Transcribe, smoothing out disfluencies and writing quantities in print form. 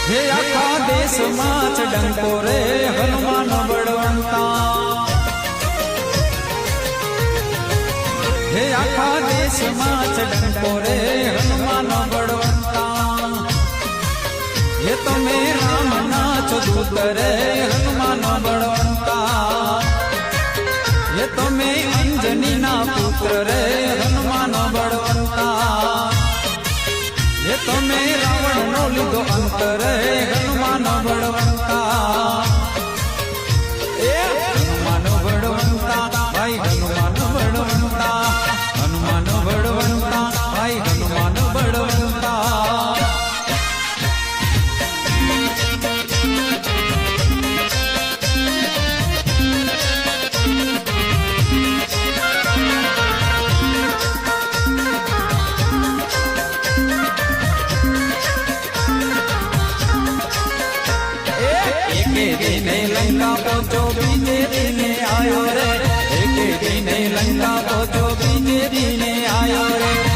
हे आखा देश माच डंको रे हनुमान बड़वंता हे आखा देश माच डंको रे हनुमान बड़वंता ये तो मेरा राम नाच दूत रे हनुमान बड़वंता ये तो मैं अंजनी ना पुत्र रे हनुमान बड़वंता ये तो मैं रावण नो लीधो अंतर हनुमान बड़वंता ए हनुमान बड़वंता भाई हनुमान बड़वंता हनुमान बड़वंता भाई हनुमान बड़वंता दिने लंका पहुंचो बीजे दिने आयो रे एक दिने लंका पहुंचो बीजे दिने आयो रे